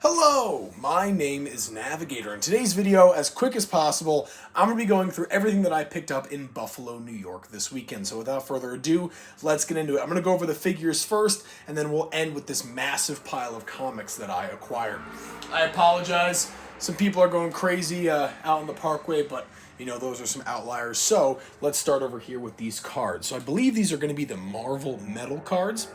Hello, my name is Navigator. In today's video, as quick as possible, I'm going to be going through everything that I picked up in Buffalo, New York this weekend. So without further ado, let's get into it. I'm going to go over the figures first, and then we'll end with this massive pile of comics that I acquired. I apologize. Some people are going crazy out in the parkway, but you know, those are some outliers. So let's start over here with these cards. So I believe these are going to be the Marvel Metal cards.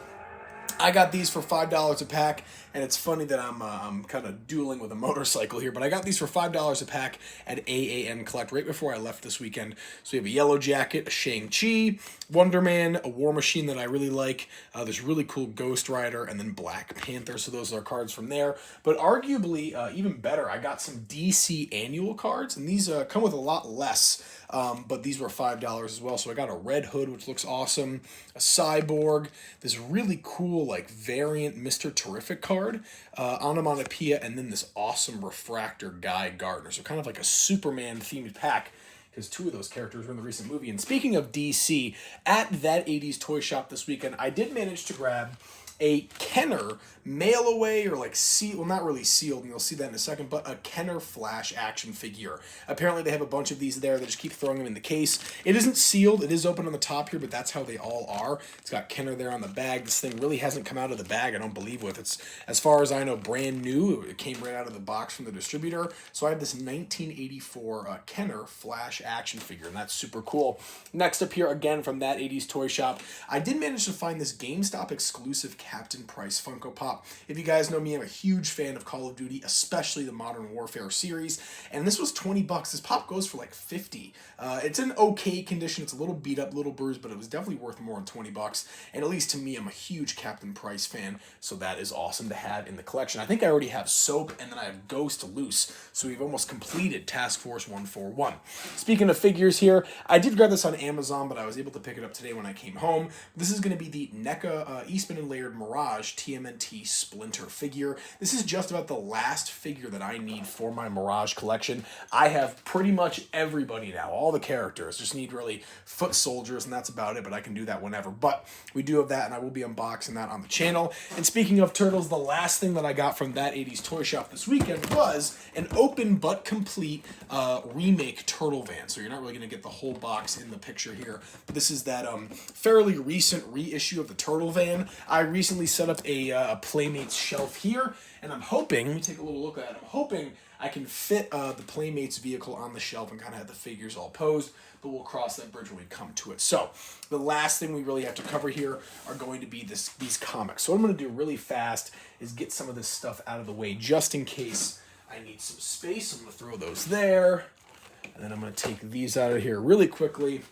I got these for $5 a pack, and it's funny that I'm kind of dueling with a motorcycle here, but I got these for $5 a pack at AAN Collect right before I left this weekend. So we have a Yellow Jacket, a Shang-Chi, Wonder Man, a War Machine that I really like. There's really cool Ghost Rider, and then Black Panther. So those are cards from there. But arguably, even better, I got some DC annual cards, and these come with a lot less. But these were $5 as well. So I got a Red Hood, which looks awesome, a Cyborg, this really cool like variant Mr. Terrific card, Onomatopoeia, and then this awesome Refractor Guy Gardner. So kind of like a Superman themed pack, because two of those characters were in the recent movie. And speaking of DC, at that 80s toy shop this weekend, I did manage to grab a Kenner mail away, or like seal, well, not really sealed, and you'll see that in a second, but a Kenner Flash action figure. Apparently they have a bunch of these there. They just keep throwing them in the case. It isn't sealed. It is open on the top here, but that's how they all are. It's got Kenner there on the bag. This thing really hasn't come out of the bag, I don't believe, with it's, as far as I know, brand new. It came right out of the box from the distributor. So I have this 1984 Kenner Flash action figure, and that's super cool. Next up here, again from that 80s toy shop, I did manage to find this GameStop exclusive Captain Price Funko Pop. If you guys know me, I'm a huge fan of Call of Duty, especially the Modern Warfare series, and this was 20 bucks. This pop goes for like 50. It's in okay condition. It's a little beat up, little bruised, but it was definitely worth more than 20 bucks. And at least to me, I'm a huge Captain Price fan, so that is awesome to have in the collection. I think I already have Soap, and then I have Ghost Loose, so we've almost completed Task Force 141. Speaking of figures here, I did grab this on Amazon, but I was able to pick it up today when I came home. This is going to be the NECA Eastman and Laird Mirage TMNT Splinter figure. This is just about the last figure that I need for my Mirage collection. I have pretty much everybody now, all the characters. Just need really foot soldiers, and that's about it, but I can do that whenever. But we do have that, and I will be unboxing that on the channel. And speaking of turtles, the last thing that I got from that 80s toy shop this weekend was an open but complete remake Turtle Van. So you're not really going to get the whole box in the picture here. But this is that fairly recent reissue of the Turtle Van. I recently set up a Playmates shelf here, and I'm hoping, let me take a little look at it, I'm hoping I can fit the Playmates vehicle on the shelf and kind of have the figures all posed, but we'll cross that bridge when we come to it. So the last thing we really have to cover here are going to be these comics. So what I'm going to do really fast is get some of this stuff out of the way just in case I need some space. I'm going to throw those there, and then I'm going to take these out of here really quickly,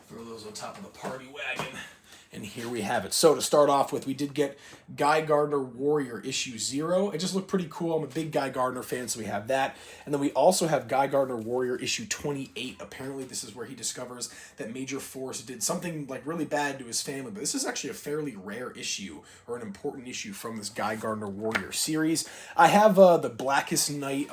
throw those on top of the party wagon. And here we have it. So to start off with, we did get Guy Gardner Warrior issue 0. It just looked pretty cool. I'm a big Guy Gardner fan, so we have that. And then we also have Guy Gardner Warrior issue 28. Apparently this is where he discovers that Major Force did something like really bad to his family. But this is actually a fairly rare issue, or an important issue from this Guy Gardner Warrior series. I have the Blackest Night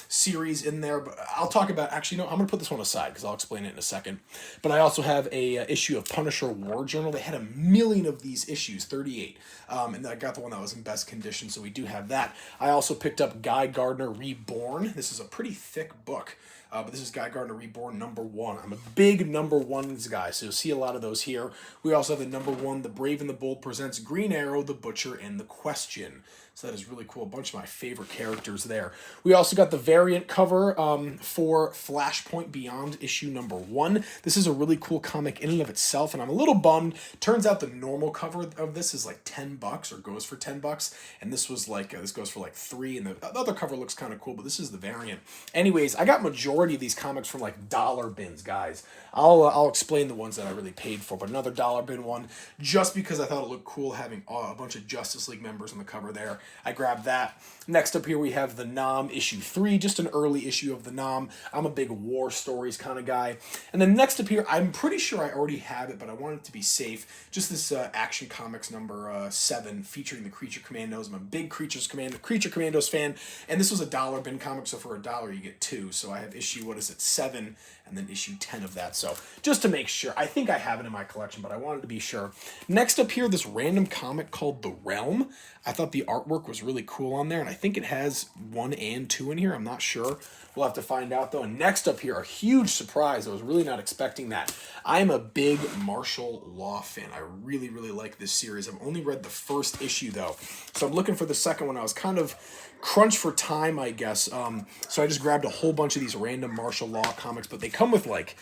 series in there, but I'll talk about, actually, no, I'm going to put this one aside because I'll explain it in a second. But I also have a issue of Punisher War Journal. They had a million of these issues, 38, and I got the one that was in best condition, so we do have that. I also picked up Guy Gardner Reborn. This is a pretty thick book, but this is Guy Gardner Reborn #1. I'm a big #1s guy, so you'll see a lot of those here. We also have the #1, The Brave and the Bold presents Green Arrow, The Butcher, and The Question. So that is really cool. A bunch of my favorite characters there. We also got the variant cover for Flashpoint Beyond issue #1. This is a really cool comic in and of itself, and I'm a little bummed. Turns out the normal cover of this is like 10 bucks, or goes for 10 bucks, and this was like this goes for like 3, and the other cover looks kind of cool, but this is the variant. Anyways, I got majority of these comics from like dollar bins, guys. I'll explain the ones that I really paid for, but another dollar bin one, just because I thought it looked cool having a bunch of Justice League members on the cover there. I grabbed that. Next up here we have the Nom issue 3, just an early issue of the Nom. I'm a big war stories kind of guy. And then next up here, I'm pretty sure I already have it, but I wanted to be safe. Just this Action Comics #7 featuring the Creature Commandos. I'm a big Creature Commandos fan, and this was a dollar bin comic, so for $1 you get 2. So I have issue, 7, and then issue 10 of that. So just to make sure, I think I have it in my collection, but I wanted to be sure. Next up here, this random comic called The Realm. I thought the artwork was really cool on there, and I think it has 1 and 2 in here. I'm not sure. We'll have to find out, though. And next up here, a huge surprise. I was really not expecting that. I'm a big martial law fan. I really, really like this series. I've only read the first issue, though, so I'm looking for the second one. I was kind of crunched for time, I guess, so I just grabbed a whole bunch of these random martial law comics, but they come with, like,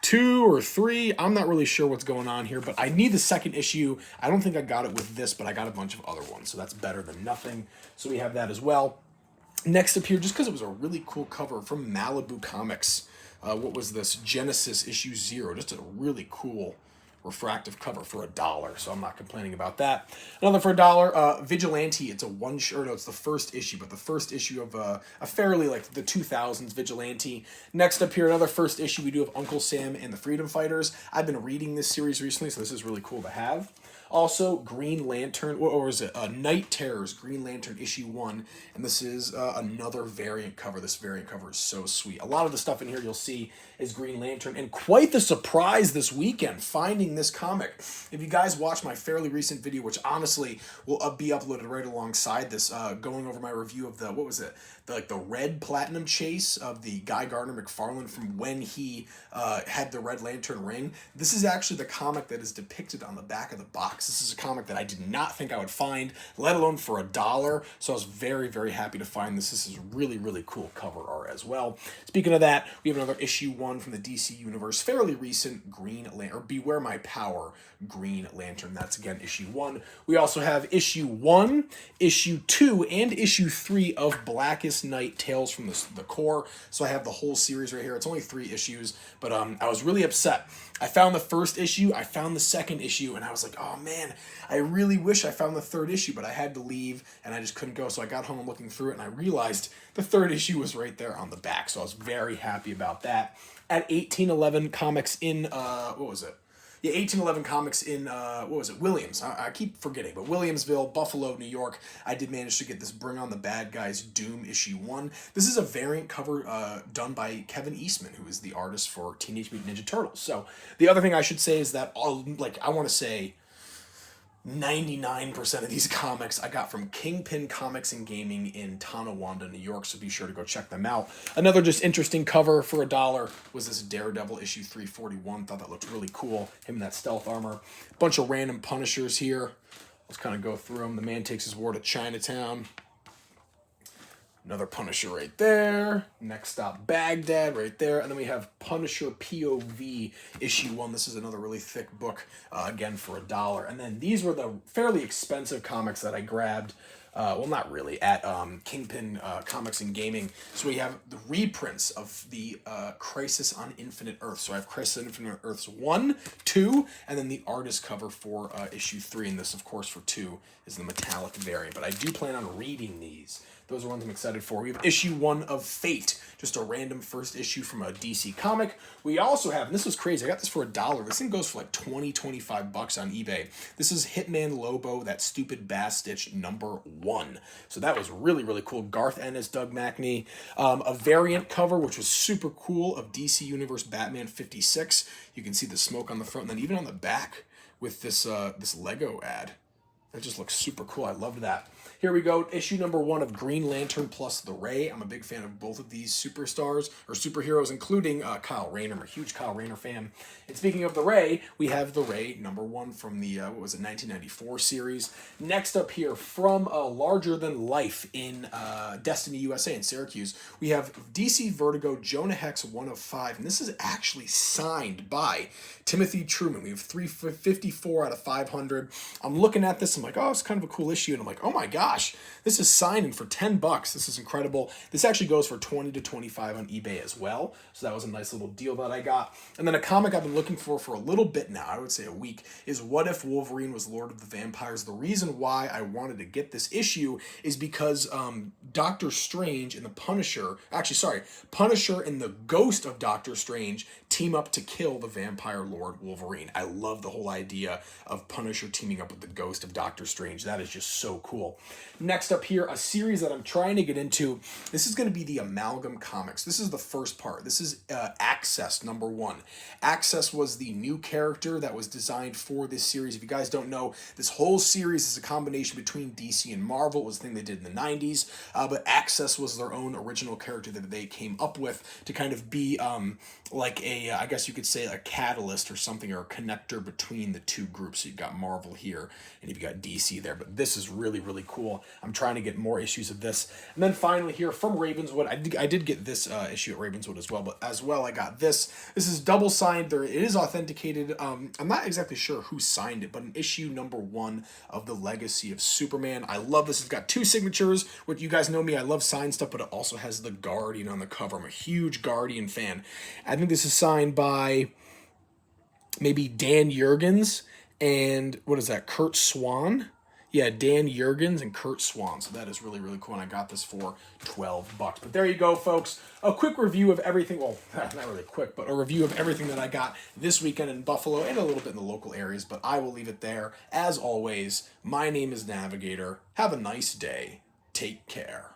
2 or 3. I'm not really sure what's going on here, but I need the second issue. I don't think I got it with this, but I got a bunch of other ones, so that's better than nothing. So we have that as well. Next up here, just because it was a really cool cover from Malibu Comics. What was this? Genesis issue 0. Just a really cool refractive cover for $1, so I'm not complaining about that. Another for $1, Vigilante. It's a it's the first issue, but the first issue of a fairly, like, the 2000s Vigilante. Next up here, another first issue. We do have Uncle Sam and the Freedom Fighters. I've been reading this series recently, so this is really cool to have. Also, Green Lantern, or is it Night Terrors, Green Lantern issue 1, and this is another variant cover. This variant cover is so sweet. A lot of the stuff in here you'll see is Green Lantern, and quite the surprise this weekend finding this comic. If you guys watched my fairly recent video, which honestly will be uploaded right alongside this, going over my review of the Red Platinum Chase of the Guy Gardner McFarlane from when he had the Red Lantern ring. This is actually the comic that is depicted on the back of the box. This is a comic that I did not think I would find, let alone for $1. So I was very, very happy to find this. This is really, really cool cover art as well. Speaking of that, we have another issue 1 from the DC Universe, fairly recent Green Lantern, or Beware My Power Green Lantern. That's again issue 1. We also have issue 1, issue 2, and issue 3 of Blackest Night Tales from the Core. So I have the whole series right here. It's only 3 issues, but I was really upset. I found the first issue, I found the second issue, and I was like, oh man, I really wish I found the third issue, but I had to leave, and I just couldn't go, so I got home and looking through it, and I realized the third issue was right there on the back, so I was very happy about that. At 1811 Comics in, 1811 Comics in, Williams. I keep forgetting, but Williamsville, Buffalo, New York. I did manage to get this Bring on the Bad Guys Doom issue 1. This is a variant cover done by Kevin Eastman, who is the artist for Teenage Mutant Ninja Turtles. So the other thing I should say is that, I want to say 99% of these comics I got from Kingpin Comics and Gaming in Tonawanda, New York, so be sure to go check them out. Another just interesting cover for $1 was this Daredevil issue 341. Thought that looked really cool, him in that stealth armor. Bunch of random Punishers here. Let's kind of go through them. The Man Takes His War to Chinatown. Another Punisher right there. Next stop, Baghdad right there. And then we have Punisher POV issue 1. This is another really thick book, again, for $1. And then these were the fairly expensive comics that I grabbed. Well, not really, at Kingpin Comics and Gaming. So we have the reprints of the Crisis on Infinite Earth. So I have Crisis on Infinite Earths 1, 2, and then the artist cover for issue 3. And this, of course, for 2 is the metallic variant. But I do plan on reading these. Those are ones I'm excited for. We have issue 1 of Fate, just a random first issue from a DC comic. We also have, and this was crazy, I got this for $1. This thing goes for like $20-25 on eBay. This is Hitman Lobo, that stupid Bass Stitch #1. So that was really, really cool. Garth Ennis, Doug Mackney. A variant cover, which was super cool, of DC Universe Batman 56. You can see the smoke on the front, and then even on the back with this Lego ad. That just looks super cool. I loved that. Here we go. Issue number 1 of Green Lantern plus The Ray. I'm a big fan of both of these superstars, or superheroes, including Kyle Rayner. I'm a huge Kyle Rayner fan. And speaking of The Ray, we have The Ray, number 1 from the, 1994 series. Next up here, from Larger Than Life in Destiny USA in Syracuse, we have DC Vertigo Jonah Hex 105. And this is actually signed by Timothy Truman. We have 354 out of 500. I'm looking at this, I'm like, oh, it's kind of a cool issue. And I'm like, oh my gosh, this is signed and for $10. This is incredible. This actually goes for $20 to $25 on eBay as well. So that was a nice little deal that I got. And then a comic I've been looking for a little bit now, I would say a week, is What If Wolverine Was Lord of the Vampires? The reason why I wanted to get this issue is because Doctor Strange and the Punisher and the Ghost of Doctor Strange team up to kill the Vampire Lord Wolverine. I love the whole idea of Punisher teaming up with the Ghost of Doctor Strange. That is just so cool. Next up here, a series that I'm trying to get into. This is going to be the Amalgam Comics. This is the first part. This is Access #1. Access was the new character that was designed for this series. If you guys don't know, this whole series is a combination between DC and Marvel. It was the thing they did in the 90s, but Access was their own original character that they came up with to kind of be like a, I guess you could say, a catalyst or something, or a connector between the two groups. So you've got Marvel here and you've got DC there, but this is really, really cool. I'm trying to get more issues of this. And then finally here from Ravenswood, I did get this issue at Ravenswood as well, but as well I got this. This is double signed. There, it is authenticated. I'm not exactly sure who signed it, but an issue #1 of the Legacy of Superman. I love this. It's got 2 signatures, which you guys know me, I love signed stuff, but it also has the Guardian on the cover. I'm a huge Guardian fan. I think this is signed by maybe Dan Jurgens and what is that, Kurt Swan? Yeah, Dan Jurgens and Kurt Swan. So that is really, really cool. And I got this for $12. But there you go, folks. A quick review of everything. Well, not really quick, but a review of everything that I got this weekend in Buffalo and a little bit in the local areas. But I will leave it there. As always, my name is Navigator. Have a nice day. Take care.